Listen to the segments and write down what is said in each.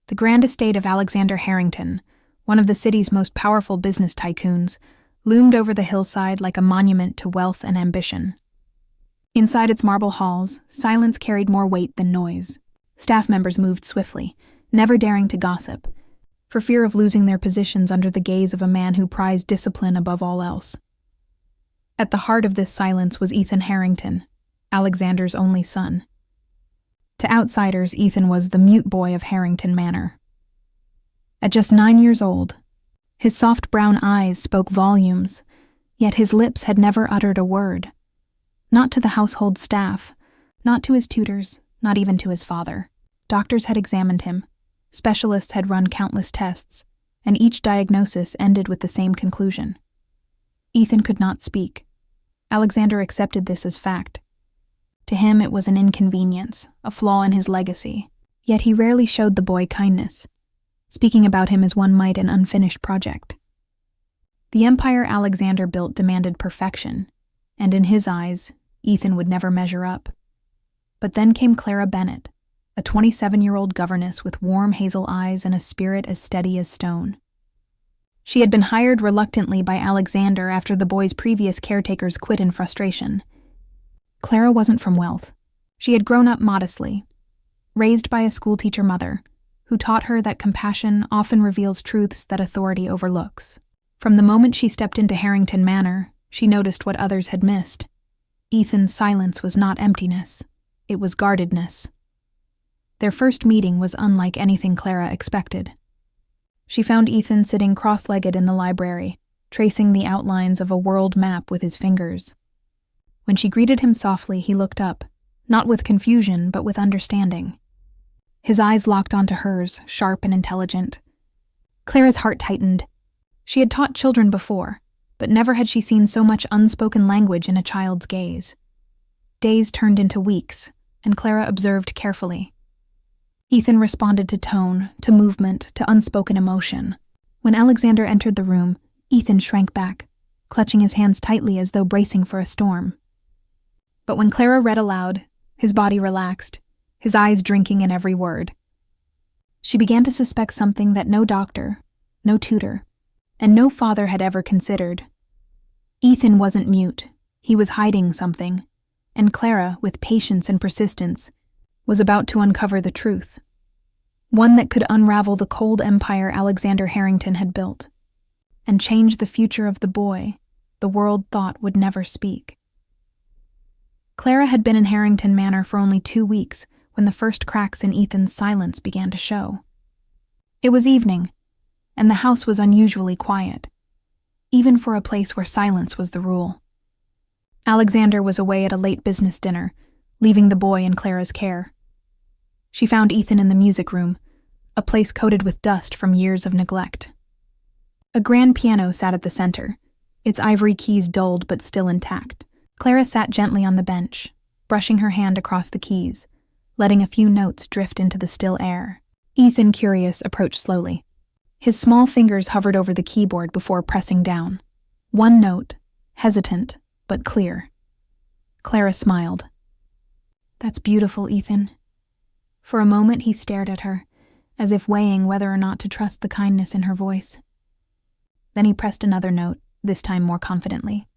The grand estate of Alexander Harrington, one of the city's most powerful business tycoons, loomed over the hillside like a monument to wealth and ambition. Inside its marble halls, silence carried more weight than noise. Staff members moved swiftly, never daring to gossip, for fear of losing their positions under the gaze of a man who prized discipline above all else. At the heart of this silence was Ethan Harrington, Alexander's only son. To outsiders, Ethan was the mute boy of Harrington Manor. At just 9 years old, his soft brown eyes spoke volumes, yet his lips had never uttered a word. Not to the household staff, not to his tutors, not even to his father. Doctors had examined him. Specialists had run countless tests, and each diagnosis ended with the same conclusion. Ethan could not speak. Alexander accepted this as fact. To him it was an inconvenience, a flaw in his legacy, yet he rarely showed the boy kindness, speaking about him as one might an unfinished project. The empire Alexander built demanded perfection, and in his eyes, Ethan would never measure up. But then came Clara Bennett, a 27-year-old governess with warm hazel eyes and a spirit as steady as stone. She had been hired reluctantly by Alexander after the boy's previous caretakers quit in frustration. Clara wasn't from wealth. She had grown up modestly, raised by a schoolteacher mother, who taught her that compassion often reveals truths that authority overlooks. From the moment she stepped into Harrington Manor, she noticed what others had missed. Ethan's silence was not emptiness, it was guardedness. Their first meeting was unlike anything Clara expected. She found Ethan sitting cross-legged in the library, tracing the outlines of a world map with his fingers. When she greeted him softly, he looked up, not with confusion, but with understanding. His eyes locked onto hers, sharp and intelligent. Clara's heart tightened. She had taught children before, but never had she seen so much unspoken language in a child's gaze. Days turned into weeks, and Clara observed carefully. Ethan responded to tone, to movement, to unspoken emotion. When Alexander entered the room, Ethan shrank back, clutching his hands tightly as though bracing for a storm. But when Clara read aloud, his body relaxed, his eyes drinking in every word. She began to suspect something that no doctor, no tutor, and no father had ever considered. Ethan wasn't mute, he was hiding something, and Clara, with patience and persistence, was about to uncover the truth. One that could unravel the cold empire Alexander Harrington had built, and change the future of the boy the world thought would never speak. Clara had been in Harrington Manor for only 2 weeks when the first cracks in Ethan's silence began to show. It was evening, and the house was unusually quiet, even for a place where silence was the rule. Alexander was away at a late business dinner, leaving the boy in Clara's care. She found Ethan in the music room, a place coated with dust from years of neglect. A grand piano sat at the center, its ivory keys dulled but still intact. Clara sat gently on the bench, brushing her hand across the keys, letting a few notes drift into the still air. Ethan, curious, approached slowly. His small fingers hovered over the keyboard before pressing down. One note, hesitant, but clear. Clara smiled. "That's beautiful, Ethan." For a moment he stared at her, as if weighing whether or not to trust the kindness in her voice. Then he pressed another note, this time more confidently.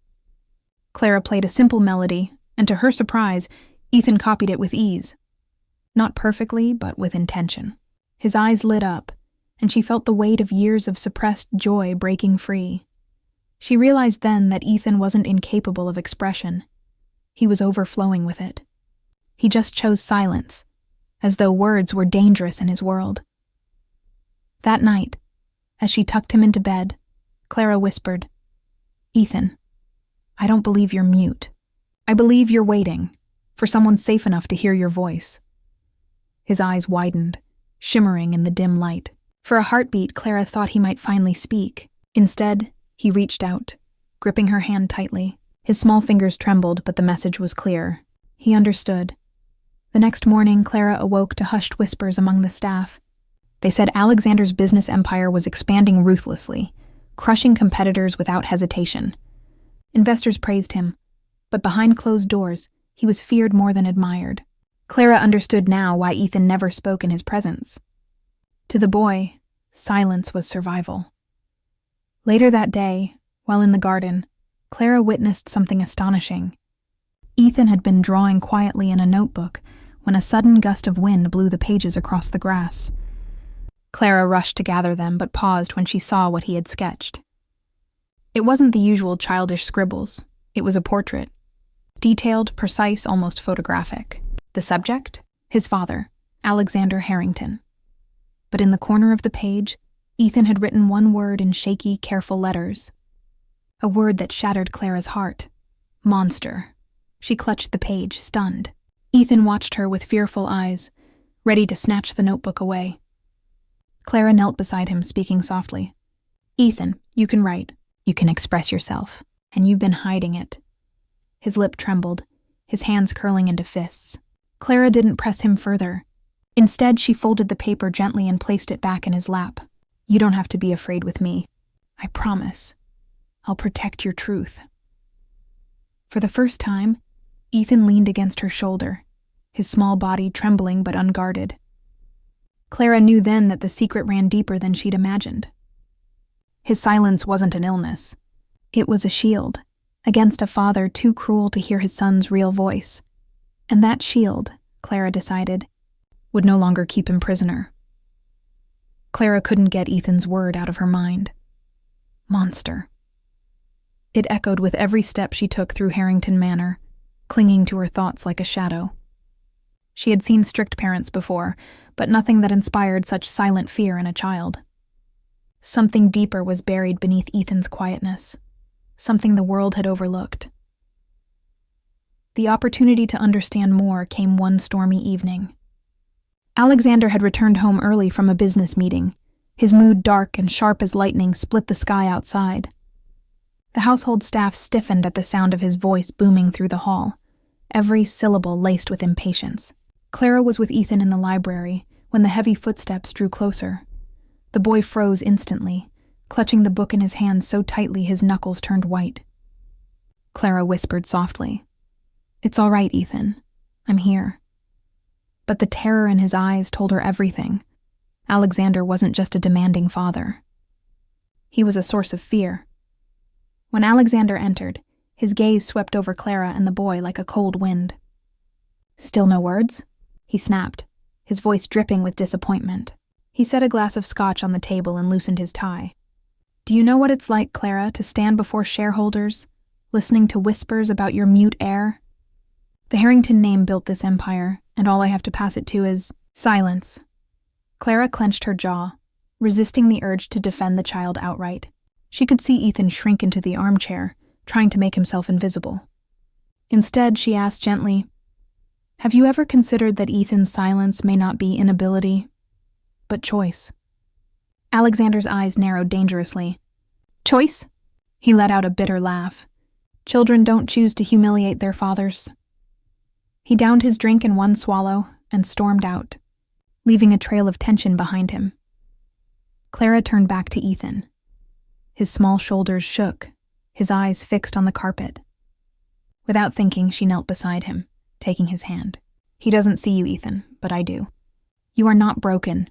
Clara played a simple melody, and to her surprise, Ethan copied it with ease. Not perfectly, but with intention. His eyes lit up, and she felt the weight of years of suppressed joy breaking free. She realized then that Ethan wasn't incapable of expression. He was overflowing with it. He just chose silence, as though words were dangerous in his world. That night, as she tucked him into bed, Clara whispered, "Ethan, I don't believe you're mute. I believe you're waiting for someone safe enough to hear your voice." His eyes widened, shimmering in the dim light. For a heartbeat, Clara thought he might finally speak. Instead, he reached out, gripping her hand tightly. His small fingers trembled, but the message was clear. He understood. The next morning, Clara awoke to hushed whispers among the staff. They said Alexander's business empire was expanding ruthlessly, crushing competitors without hesitation. Investors praised him, but behind closed doors, he was feared more than admired. Clara understood now why Ethan never spoke in his presence. To the boy, silence was survival. Later that day, while in the garden, Clara witnessed something astonishing. Ethan had been drawing quietly in a notebook when a sudden gust of wind blew the pages across the grass. Clara rushed to gather them, but paused when she saw what he had sketched. It wasn't the usual childish scribbles. It was a portrait. Detailed, precise, almost photographic. The subject? His father, Alexander Harrington. But in the corner of the page, Ethan had written one word in shaky, careful letters. A word that shattered Clara's heart. Monster. She clutched the page, stunned. Ethan watched her with fearful eyes, ready to snatch the notebook away. Clara knelt beside him, speaking softly. Ethan, you can write. You can express yourself. And you've been hiding it. His lip trembled, his hands curling into fists. Clara didn't press him further. Instead, she folded the paper gently and placed it back in his lap. You don't have to be afraid with me. I promise. I'll protect your truth. For the first time, Ethan leaned against her shoulder, his small body trembling but unguarded. Clara knew then that the secret ran deeper than she'd imagined. His silence wasn't an illness. It was a shield, against a father too cruel to hear his son's real voice. And that shield, Clara decided, would no longer keep him prisoner. Clara couldn't get Ethan's word out of her mind. Monster. It echoed with every step she took through Harrington Manor, clinging to her thoughts like a shadow. She had seen strict parents before, but nothing that inspired such silent fear in a child. Something deeper was buried beneath Ethan's quietness, something the world had overlooked. The opportunity to understand more came one stormy evening. Alexander had returned home early from a business meeting. His mood dark and sharp as lightning split the sky outside. The household staff stiffened at the sound of his voice booming through the hall, every syllable laced with impatience. Clara was with Ethan in the library when the heavy footsteps drew closer. The boy froze instantly, clutching the book in his hands so tightly his knuckles turned white. Clara whispered softly, It's all right, Ethan. I'm here. But the terror in his eyes told her everything. Alexander wasn't just a demanding father. He was a source of fear. When Alexander entered, his gaze swept over Clara and the boy like a cold wind. Still no words? He snapped, his voice dripping with disappointment. He set a glass of scotch on the table and loosened his tie. Do you know what it's like, Clara, to stand before shareholders, listening to whispers about your mute heir? The Harrington name built this empire, and all I have to pass it to is silence. Clara clenched her jaw, resisting the urge to defend the child outright. She could see Ethan shrink into the armchair, trying to make himself invisible. Instead, she asked gently, Have you ever considered that Ethan's silence may not be inability, but choice? Alexander's eyes narrowed dangerously. Choice? He let out a bitter laugh. Children don't choose to humiliate their fathers. He downed his drink in one swallow and stormed out, leaving a trail of tension behind him. Clara turned back to Ethan. His small shoulders shook, his eyes fixed on the carpet. Without thinking, she knelt beside him, taking his hand. He doesn't see you, Ethan, but I do. You are not broken.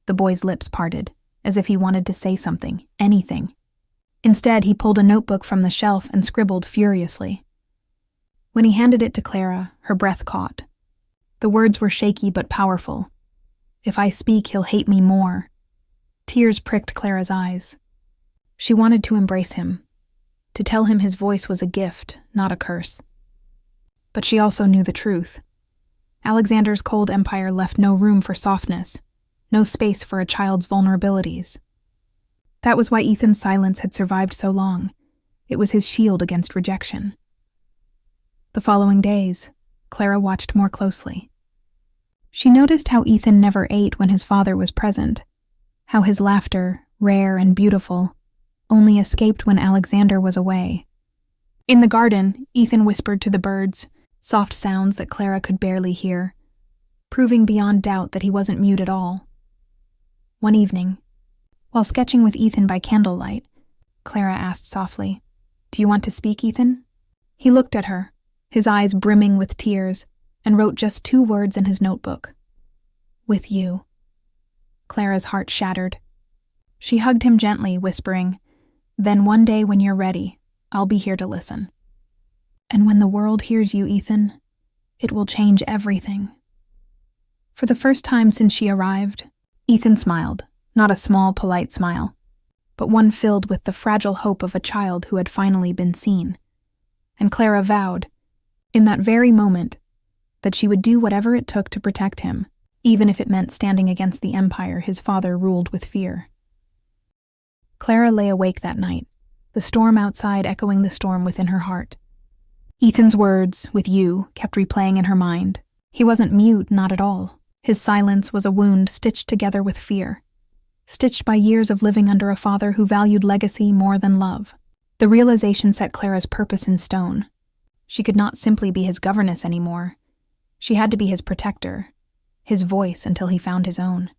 The boy's lips parted, as if he wanted to say something, anything. Instead, he pulled a notebook from the shelf and scribbled furiously. When he handed it to Clara, her breath caught. The words were shaky but powerful. If I speak, he'll hate me more. Tears pricked Clara's eyes. She wanted to embrace him, to tell him his voice was a gift, not a curse. But she also knew the truth. Alexander's cold empire left no room for softness, no space for a child's vulnerabilities. That was why Ethan's silence had survived so long. It was his shield against rejection. The following days, Clara watched more closely. She noticed how Ethan never ate when his father was present, how his laughter, rare and beautiful, only escaped when Alexander was away. In the garden, Ethan whispered to the birds, soft sounds that Clara could barely hear, proving beyond doubt that he wasn't mute at all. One evening, while sketching with Ethan by candlelight, Clara asked softly, "Do you want to speak, Ethan?" He looked at her, his eyes brimming with tears, and wrote just 2 words in his notebook. "With you." Clara's heart shattered. She hugged him gently, whispering, "Then one day when you're ready, I'll be here to listen. And when the world hears you, Ethan, it will change everything." For the first time since she arrived, Ethan smiled, not a small, polite smile, but one filled with the fragile hope of a child who had finally been seen. And Clara vowed, in that very moment, that she would do whatever it took to protect him, even if it meant standing against the empire his father ruled with fear. Clara lay awake that night, the storm outside echoing the storm within her heart. Ethan's words, "with you," kept replaying in her mind. He wasn't mute, not at all. His silence was a wound stitched together with fear, stitched by years of living under a father who valued legacy more than love. The realization set Clara's purpose in stone. She could not simply be his governess anymore. She had to be his protector, his voice until he found his own.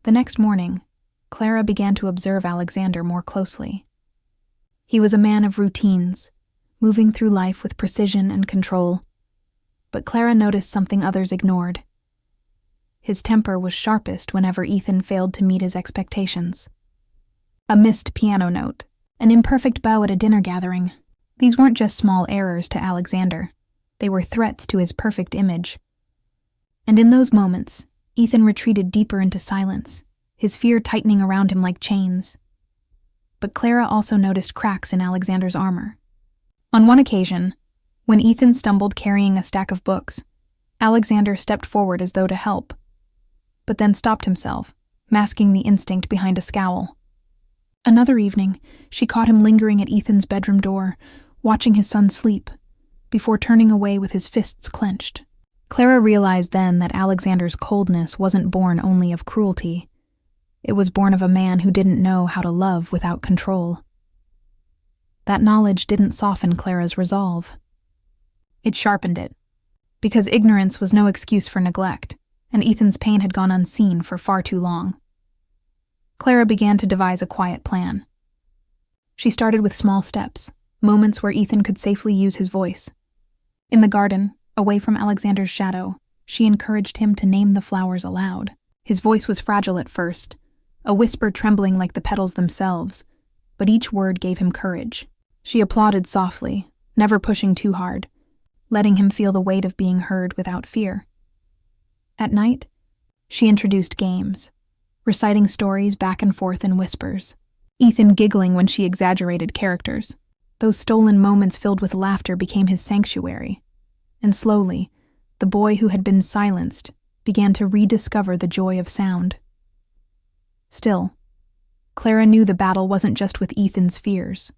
The next morning, Clara began to observe Alexander more closely. He was a man of routines, moving through life with precision and control. But Clara noticed something others ignored. His temper was sharpest whenever Ethan failed to meet his expectations. A missed piano note, an imperfect bow at a dinner gathering. These weren't just small errors to Alexander. They were threats to his perfect image. And in those moments, Ethan retreated deeper into silence, his fear tightening around him like chains. But Clara also noticed cracks in Alexander's armor. On one occasion, when Ethan stumbled carrying a stack of books, Alexander stepped forward as though to help, but then stopped himself, masking the instinct behind a scowl. Another evening, she caught him lingering at Ethan's bedroom door, watching his son sleep, before turning away with his fists clenched. Clara realized then that Alexander's coldness wasn't born only of cruelty. It was born of a man who didn't know how to love without control. That knowledge didn't soften Clara's resolve. It sharpened it, because ignorance was no excuse for neglect, and Ethan's pain had gone unseen for far too long. Clara began to devise a quiet plan. She started with small steps, moments where Ethan could safely use his voice. In the garden, away from Alexander's shadow, she encouraged him to name the flowers aloud. His voice was fragile at first, a whisper trembling like the petals themselves, but each word gave him courage. She applauded softly, never pushing too hard, letting him feel the weight of being heard without fear. At night, she introduced games, reciting stories back and forth in whispers, Ethan giggling when she exaggerated characters. Those stolen moments filled with laughter became his sanctuary, and slowly, the boy who had been silenced began to rediscover the joy of sound. Still, Clara knew the battle wasn't just with Ethan's fears.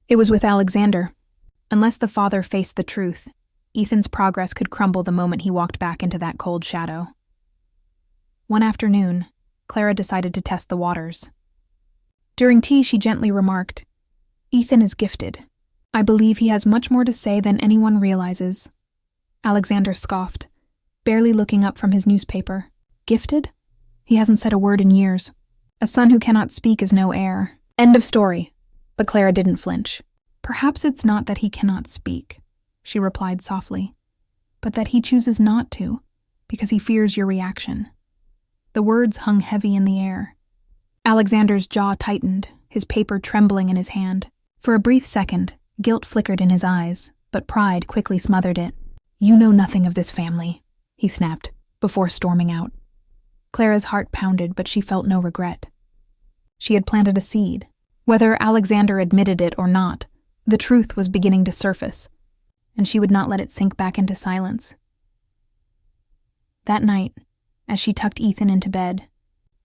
It was with Alexander. Unless the father faced the truth, Ethan's progress could crumble the moment he walked back into that cold shadow. One afternoon, Clara decided to test the waters. During tea, she gently remarked, "Ethan is gifted. I believe he has much more to say than anyone realizes." Alexander scoffed, barely looking up from his newspaper. "Gifted? He hasn't said a word in years. A son who cannot speak is no heir. End of story." But Clara didn't flinch. "Perhaps it's not that he cannot speak," she replied softly, "but that he chooses not to, because he fears your reaction." The words hung heavy in the air. Alexander's jaw tightened, his paper trembling in his hand. For a brief second, guilt flickered in his eyes, but pride quickly smothered it. "You know nothing of this family," he snapped, before storming out. Clara's heart pounded, but she felt no regret. She had planted a seed. Whether Alexander admitted it or not, the truth was beginning to surface, and she would not let it sink back into silence. That night, as she tucked Ethan into bed,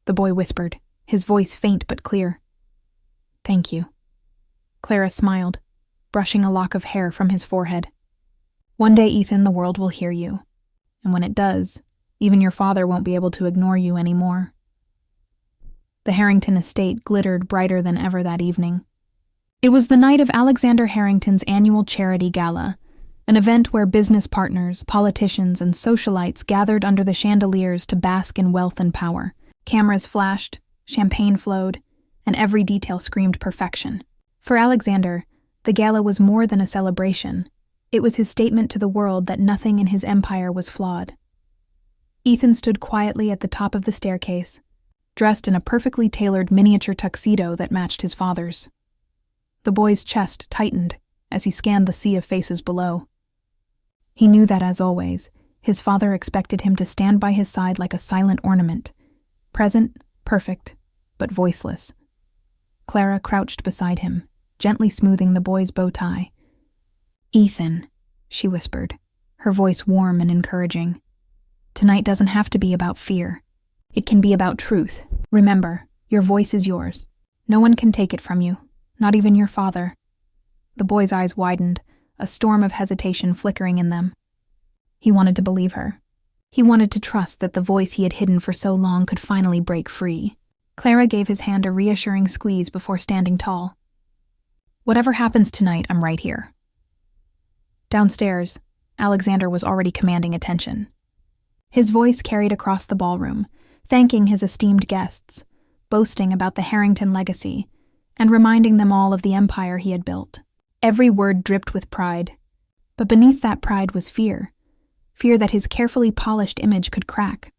the boy whispered, his voice faint but clear, "Thank you." Clara smiled, brushing a lock of hair from his forehead. "One day, Ethan, the world will hear you, and when it does, even your father won't be able to ignore you anymore." The Harrington estate glittered brighter than ever that evening. It was the night of Alexander Harrington's annual charity gala, an event where business partners, politicians, and socialites gathered under the chandeliers to bask in wealth and power. Cameras flashed, champagne flowed, and every detail screamed perfection. For Alexander, the gala was more than a celebration. It was his statement to the world that nothing in his empire was flawed. Ethan stood quietly at the top of the staircase, dressed in a perfectly tailored miniature tuxedo that matched his father's. The boy's chest tightened as he scanned the sea of faces below. He knew that, as always, his father expected him to stand by his side like a silent ornament, present, perfect, but voiceless. Clara crouched beside him, gently smoothing the boy's bow tie. "Ethan," she whispered, her voice warm and encouraging. "Tonight doesn't have to be about fear. It can be about truth. Remember, your voice is yours. No one can take it from you, not even your father." The boy's eyes widened, a storm of hesitation flickering in them. He wanted to believe her. He wanted to trust that the voice he had hidden for so long could finally break free. Clara gave his hand a reassuring squeeze before standing tall. "Whatever happens tonight, I'm right here." Downstairs, Alexander was already commanding attention. His voice carried across the ballroom, thanking his esteemed guests, boasting about the Harrington legacy, and reminding them all of the empire he had built. Every word dripped with pride, but beneath that pride was fear that his carefully polished image could crack.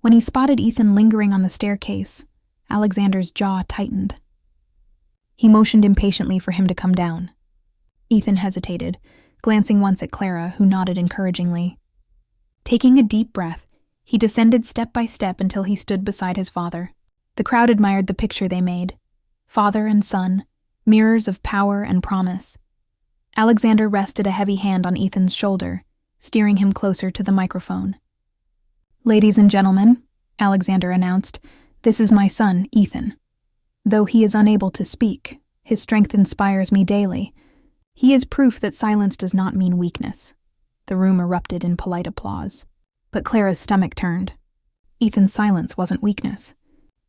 When he spotted Ethan lingering on the staircase, Alexander's jaw tightened. He motioned impatiently for him to come down. Ethan hesitated, glancing once at Clara, who nodded encouragingly. Taking a deep breath, he descended step by step until he stood beside his father. The crowd admired the picture they made. Father and son, mirrors of power and promise. Alexander rested a heavy hand on Ethan's shoulder, steering him closer to the microphone. "Ladies and gentlemen," Alexander announced, "this is my son, Ethan. Though he is unable to speak, his strength inspires me daily. He is proof that silence does not mean weakness." The room erupted in polite applause. But Clara's stomach turned. Ethan's silence wasn't weakness.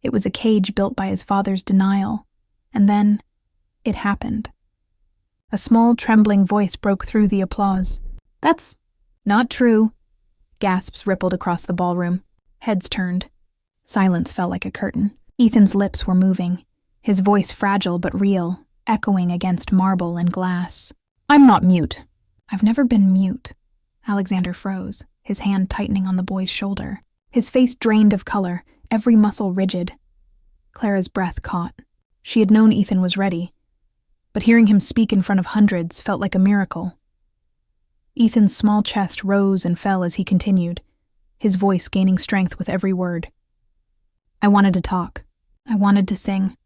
It was a cage built by his father's denial. And then, it happened. A small, trembling voice broke through the applause. "That's not true." Gasps rippled across the ballroom. Heads turned. Silence fell like a curtain. Ethan's lips were moving, his voice fragile but real, echoing against marble and glass. "I'm not mute." "I've never been mute." Alexander froze, his hand tightening on the boy's shoulder. His face drained of color, every muscle rigid. Clara's breath caught. She had known Ethan was ready, but hearing him speak in front of hundreds felt like a miracle. Ethan's small chest rose and fell as he continued, his voice gaining strength with every word. "I wanted to talk. I wanted to sing.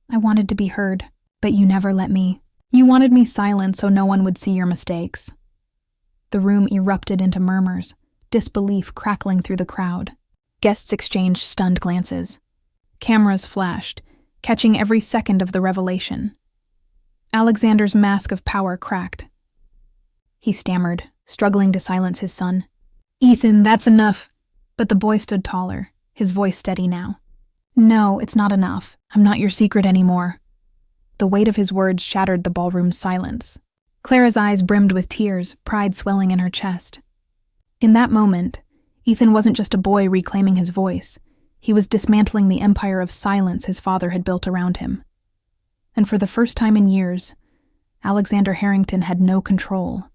I wanted to be heard, but you never let me. You wanted me silent so no one would see your mistakes." The room erupted into murmurs, disbelief crackling through the crowd. Guests exchanged stunned glances. Cameras flashed, catching every second of the revelation. Alexander's mask of power cracked. He stammered, struggling to silence his son. "Ethan, that's enough." But the boy stood taller, his voice steady now. "No, it's not enough. I'm not your secret anymore." The weight of his words shattered the ballroom's silence. Clara's eyes brimmed with tears, pride swelling in her chest. In that moment, Ethan wasn't just a boy reclaiming his voice. He was dismantling the empire of silence his father had built around him. And for the first time in years, Alexander Harrington had no control,